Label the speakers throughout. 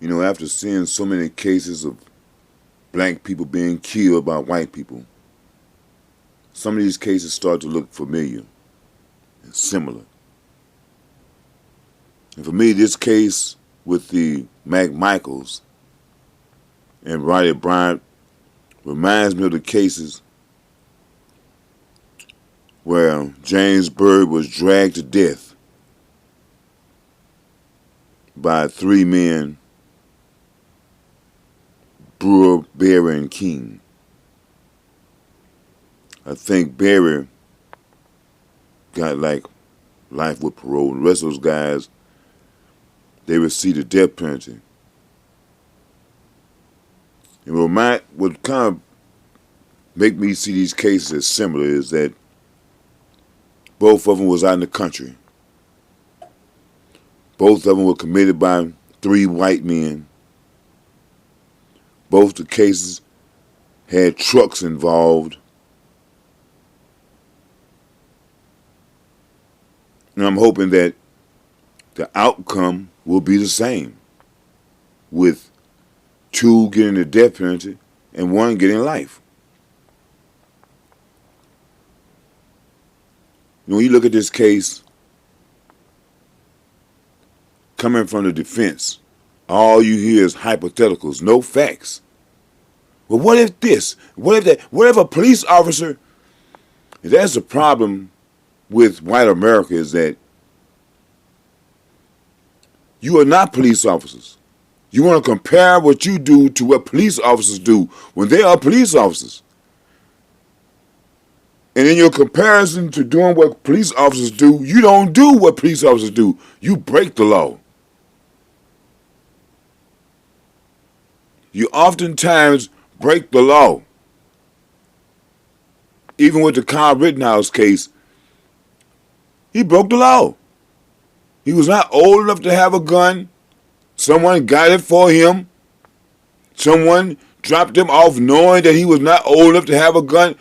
Speaker 1: After seeing so many cases of black people being killed by white people, some of these cases start to look familiar and similar. And for me, this case with the McMichaels and Roddy Bryant reminds me of the cases where James Byrd was dragged to death by three men, Brewer, Berry, and King. I think Berry got like life with parole. The rest of those guys, they received the death penalty. And what kind of make me see these cases as similar is that both of them was out in the country. Both of them were committed by three white men. Both the cases had trucks involved. And I'm hoping that the outcome will be the same, with two getting the death penalty and one getting life. When you look at this case, coming from the defense, all you hear is hypotheticals, no facts. Well, what if this? What if that? What if a police officer? That's the problem with white America, is that you are not police officers. You want to compare what you do to what police officers do when they are police officers. And in your comparison to doing what police officers do, you don't do what police officers do. You break the law. You oftentimes break the law. Even with the Kyle Rittenhouse case, he broke the law. He was not old enough to have a gun. Someone got it for him. Someone dropped him off knowing that he was not old enough to have a gun.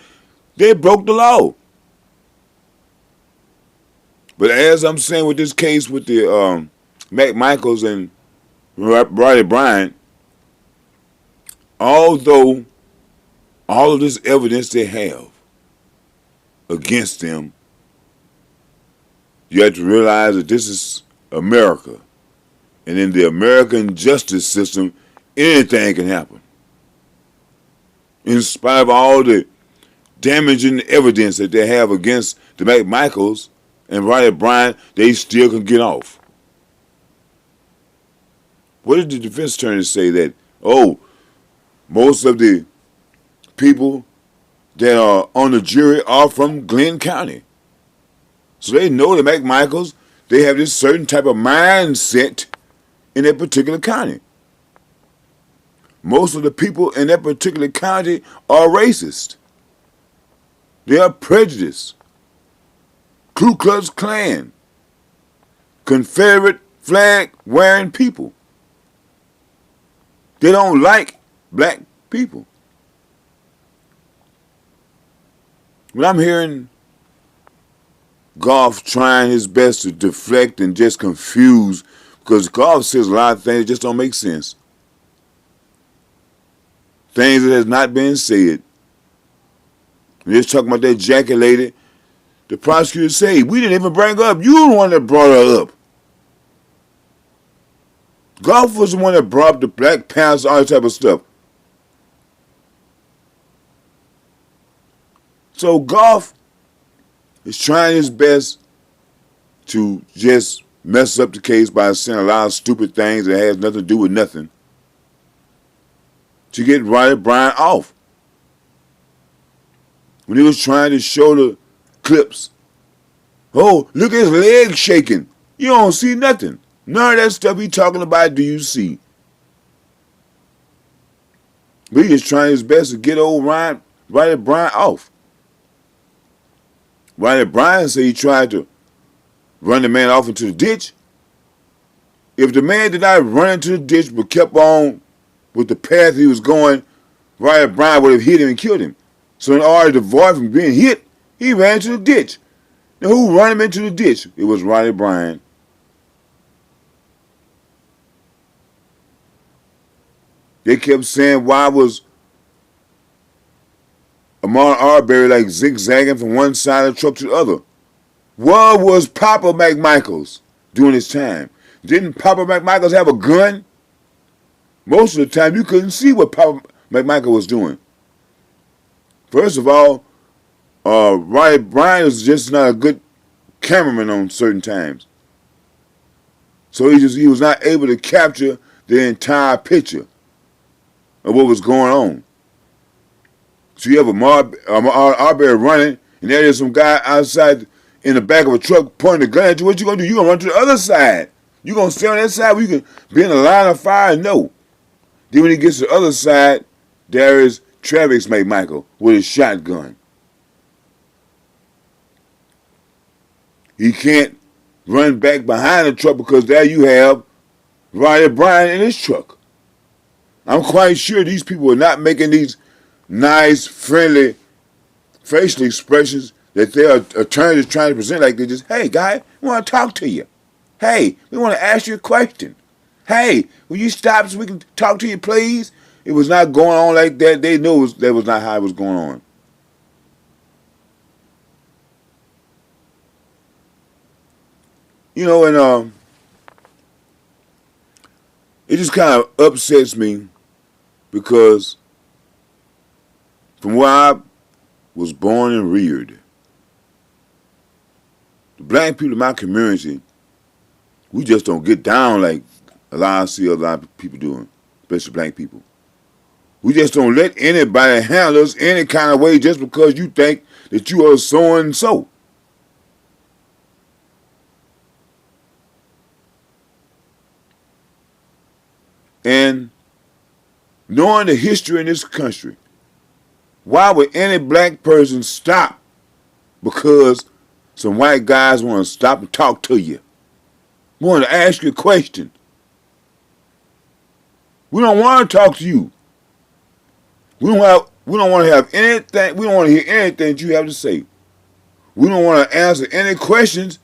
Speaker 1: They broke the law. But as I'm saying with this case with the McMichaels and Roddy Bryant, although all of this evidence they have against them, you have to realize that this is America. And in the American justice system, anything can happen. In spite of all the damaging evidence that they have against the McMichaels and Roddy Bryant, they still can get off. What did the defense attorney say? That, most of the people that are on the jury are from Glenn County. So they know the McMichaels, they have this certain type of mindset in that particular county. Most of the people in that particular county are racist. They are prejudiced. Ku Klux Klan. Confederate flag wearing people. They don't like black people. When I'm hearing Goff trying his best to deflect and just confuse, because Goff says a lot of things that just don't make sense. Things that has not been said. We're just talking about that Jackie lady. The prosecutor say, we didn't even bring her up. You the one that brought her up. Goff was the one that brought up the Black Panthers, all that type of stuff. So Goff is trying his best to just mess up the case by saying a lot of stupid things that has nothing to do with nothing to get Roddy Bryant off. When he was trying to show the clips, look at his legs shaking. You don't see nothing. None of that stuff he talking about do you see. But he is trying his best to get old Roddy Bryant off. Roddy Bryant said he tried to run the man off into the ditch. If the man did not run into the ditch but kept on with the path he was going, Roddy Bryant would have hit him and killed him. So in order to avoid from being hit, he ran into the ditch. Now who ran him into the ditch? It was Roddy Bryant. They kept saying, why was Ahmaud Arbery like zigzagging from one side of the truck to the other? What was Papa McMichaels during his time? Didn't Papa McMichaels have a gun? Most of the time, you couldn't see what Papa McMichael was doing. First of all, Ronnie Bryant was just not a good cameraman on certain times. So he was not able to capture the entire picture of what was going on. So you have a Arbery running, and there is some guy outside in the back of a truck pointing a gun at you. What you gonna do? You gonna run to the other side. You gonna stay on that side where you can be in the line of fire? No. Then when he gets to the other side, there is Travis McMichael with his shotgun. He can't run back behind the truck because there you have Ronnie Bryant in his truck. I'm quite sure these people are not making these nice, friendly facial expressions that their attorneys are trying to present like they just, hey, guy, we want to talk to you. Hey, we want to ask you a question. Hey, will you stop so we can talk to you, please? It was not going on like that. They knew that was not how it was going on. You know, and it just kind of upsets me because from where I was born and reared, the black people in my community, we just don't get down like I see a lot of people doing, especially black people. We just don't let anybody handle us any kind of way just because you think that you are so and so. And knowing the history in this country, why would any black person stop because some white guys want to stop and talk to you? Want to ask you a question. We don't want to talk to you. We don't want to have anything. We don't want to hear anything that you have to say. We don't want to answer any questions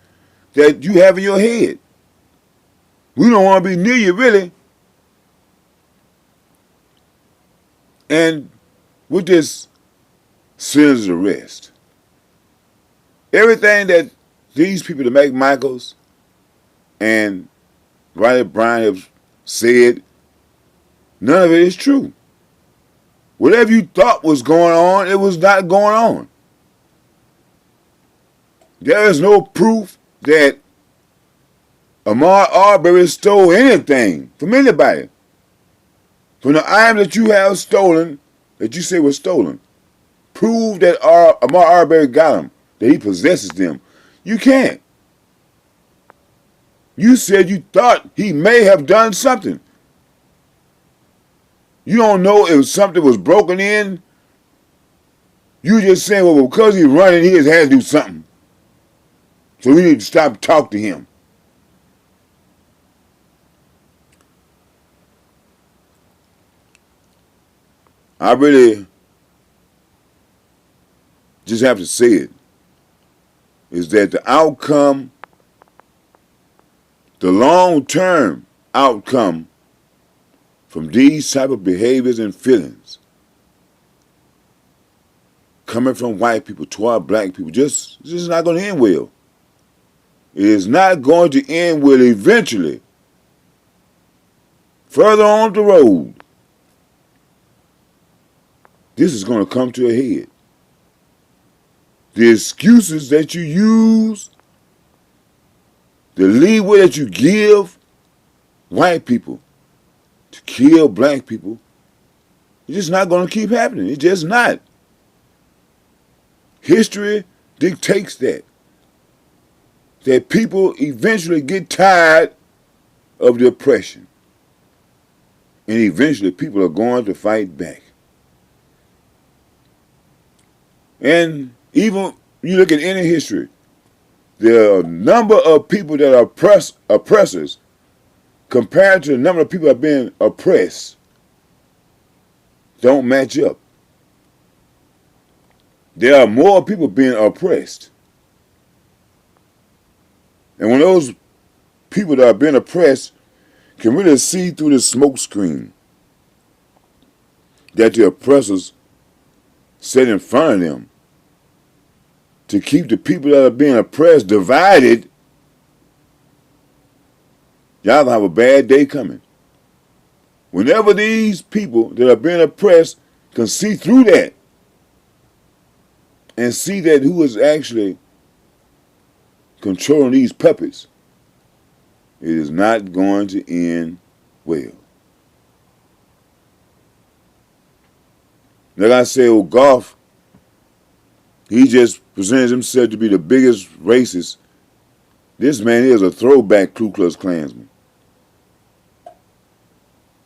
Speaker 1: that you have in your head. We don't want to be near you, really. And with this citizen's arrest, everything that these people, the McMichaels and Ronnie Bryant, have said, none of it is true. Whatever you thought was going on, it was not going on. There is no proof that Ahmaud Arbery stole anything from anybody. From the items that you have stolen, that you say was stolen, prove that Ahmaud Arbery got them, that he possesses them. You can't. You said you thought he may have done something. You don't know if something was broken in. You just saying, well, because he's running, he has had to do something. So we need to stop and talk to him. I really just have to say it, is that the outcome, the long-term outcome from these type of behaviors and feelings coming from white people toward black people, just not going to end well. It is not going to end well eventually. Further on the road, this is going to come to a head. The excuses that you use, the leeway that you give white people to kill black people, it's just not going to keep happening. It's just not. History dictates that people eventually get tired of the oppression. And eventually people are going to fight back. And even you look at any history, there are a number of people that are oppressors compared to the number of people that are being oppressed don't match up. There are more people being oppressed. And when those people that are being oppressed can really see through the smoke screen, that the oppressors set in front of them to keep the people that are being oppressed divided, y'all gonna have a bad day coming. Whenever these people that are being oppressed can see through that and see that who is actually controlling these puppets, it is not going to end well. Like I say, old Goff, he just presents himself to be the biggest racist. This man is a throwback Ku Klux Klansman.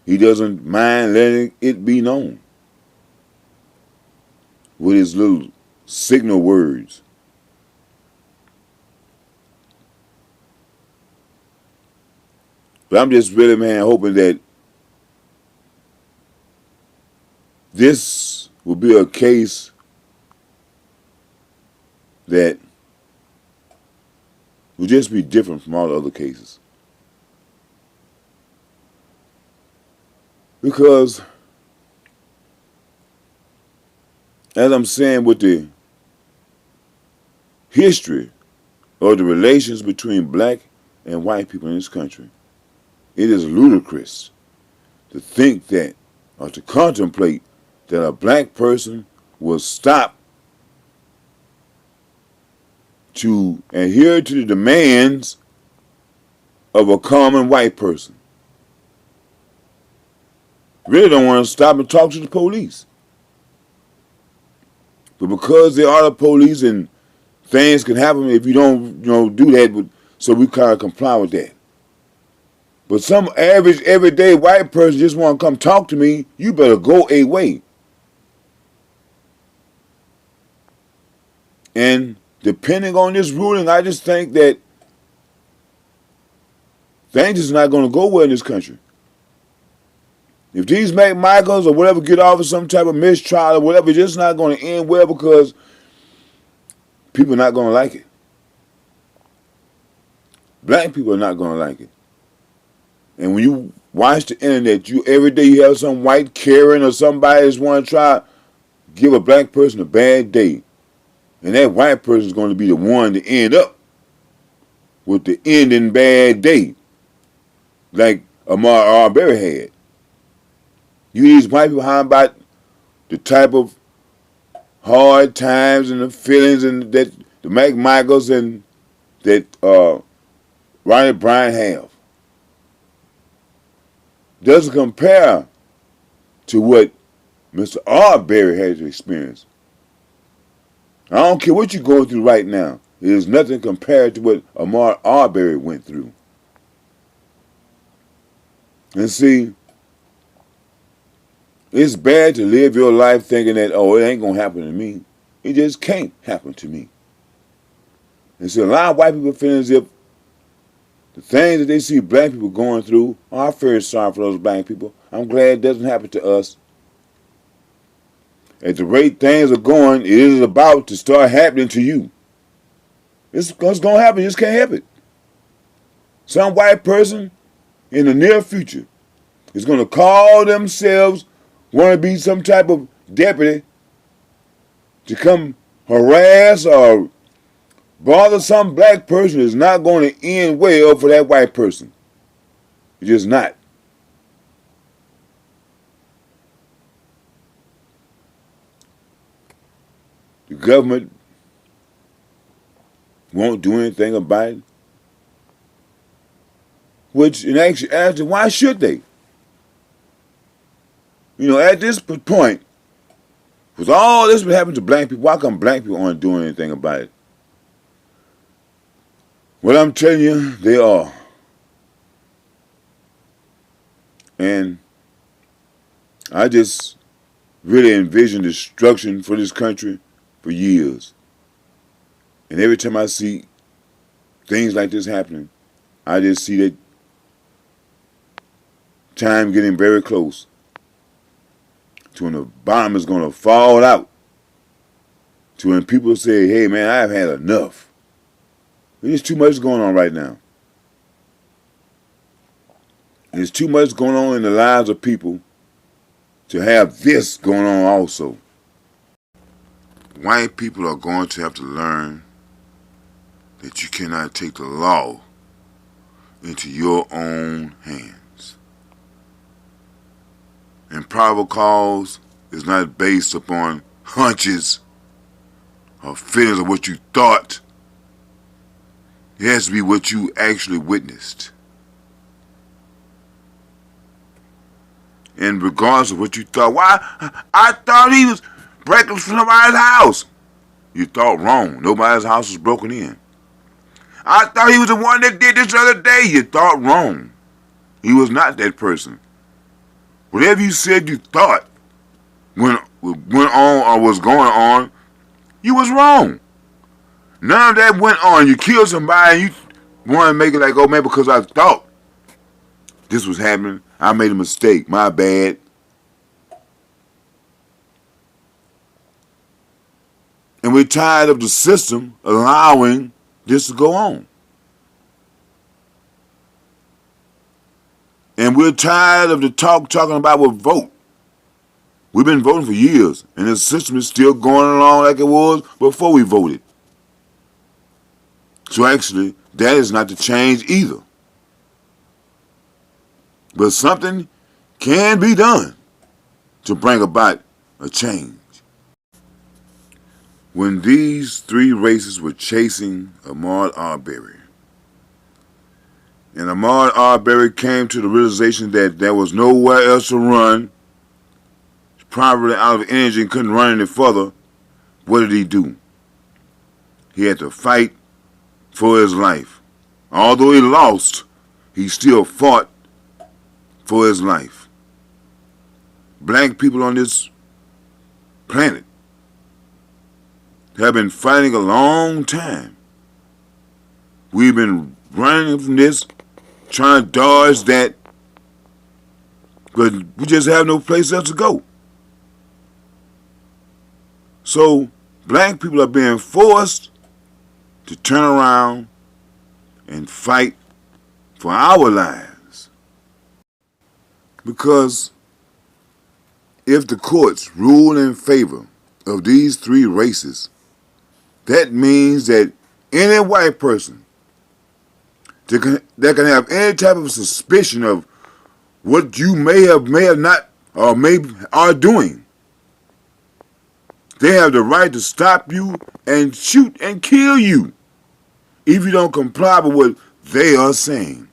Speaker 1: He doesn't mind letting it be known with his little signal words. But I'm just really, man, hoping that this will be a case that will just be different from all the other cases. Because, as I'm saying, with the history of the relations between black and white people in this country, it is ludicrous to think that or to contemplate that a black person will stop to adhere to the demands of a common white person. Really don't want to stop and talk to the police. But because they are the police and things can happen if you don't, do that, so we kind of comply with that. But some average, everyday white person just want to come talk to me, you better go away. And depending on this ruling, I just think that things is not going to go well in this country. If these McMichaels or whatever get off of some type of mistrial or whatever, it's just not going to end well because people are not going to like it. Black people are not going to like it. And when you watch the internet, every day you have some white Karen or somebody that's want to try to give a black person a bad day. And that white person is going to be the one to end up with the ending bad day, like Ahmaud Arbery had. You these white people how about the type of hard times and the feelings and that the McMichaels and that Ronnie Bryant have. Doesn't compare to what Mr. Arbery had to experience. I don't care what you're going through right now. It is nothing compared to what Ahmaud Arbery went through. And see, it's bad to live your life thinking that, it ain't going to happen to me. It just can't happen to me. And so a lot of white people feel as if the things that they see black people going through, I feel sorry for those black people. I'm glad it doesn't happen to us. At the rate things are going, it is about to start happening to you. It's going to happen. You just can't help it. Some white person in the near future is going to call themselves, want to be some type of deputy to come harass or bother some black person. Is not going to end well for that white person. It's just not. The government won't do anything about it. Which, in actuality, why should they? At this point, with all this been happening to black people, why come black people aren't doing anything about it? Well, I'm telling you, they are. And I just really envision destruction for this country for years. And every time I see things like this happening, I just see that time getting very close to when the bottom is going to fall out, to when people say, hey man, I've had enough. There's too much going on right now. There's too much going on in the lives of people to have this going on also. White people are going to have to learn that you cannot take the law into your own hands. And probable cause is not based upon hunches or feelings of what you thought. It has to be what you actually witnessed. And regardless of what you thought, why? I thought he was breaking from somebody's house. You thought wrong. Nobody's house was broken in. I thought he was the one that did this other day. You thought wrong. He was not that person. Whatever you said you thought went on or was going on, you was wrong. None of that went on. You killed somebody and you want to make it like, oh man, because I thought this was happening, I made a mistake. My bad. And we're tired of the system allowing this to go on. And we're tired of the talking about we'll vote. We've been voting for years, and the system is still going along like it was before we voted. So actually, that is not to change either. But something can be done to bring about a change. When these three races were chasing Ahmaud Arbery, and Ahmaud Arbery came to the realization that there was nowhere else to run, probably out of energy and couldn't run any further, what did he do? He had to fight for his life. Although he lost, he still fought for his life. Black people on this planet have been fighting a long time. We've been running from this, trying to dodge that, but we just have no place else to go. So black people are being forced to turn around and fight for our lives. Because if the courts rule in favor of these three races, that means that any white person that can have any type of suspicion of what you may have not, or maybe are doing, they have the right to stop you and shoot and kill you if you don't comply with what they are saying.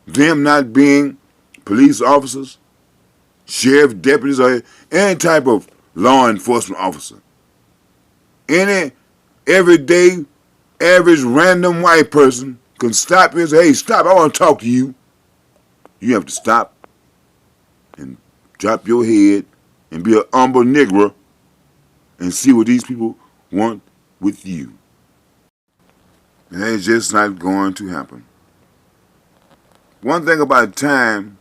Speaker 1: Them not being police officers, sheriff deputies, or any type of law enforcement officer. Any everyday, average, random white person can stop you and say, hey, stop, I want to talk to you. You have to stop and drop your head and be an humble Negro and see what these people want with you. And it's just not going to happen. One thing about time,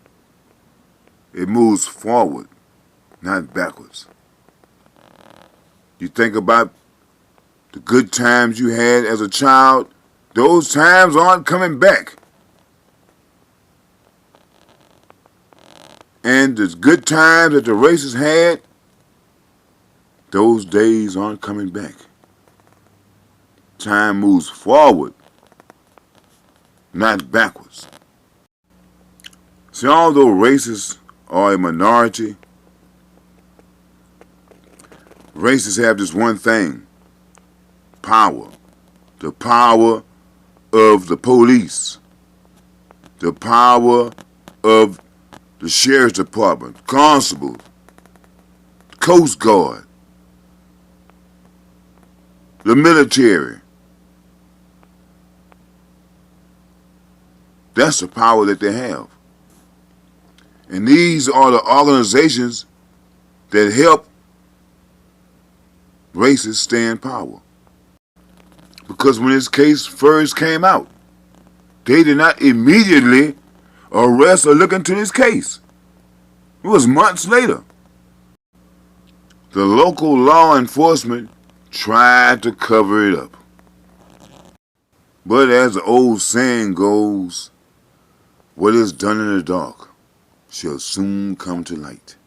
Speaker 1: it moves forward, not backwards. You think about the good times you had as a child, those times aren't coming back. And the good times that the racists had, those days aren't coming back. Time moves forward, not backwards. See, although racists are a minority, racists have this one thing: power. The power of the police. The power of the sheriff's department, constable, Coast Guard, the military. That's the power that they have. And these are the organizations that help racists stay in power. Because when this case first came out, they did not immediately arrest or look into this case. It was months later. The local law enforcement tried to cover it up. But as the old saying goes, what is done in the dark shall soon come to light.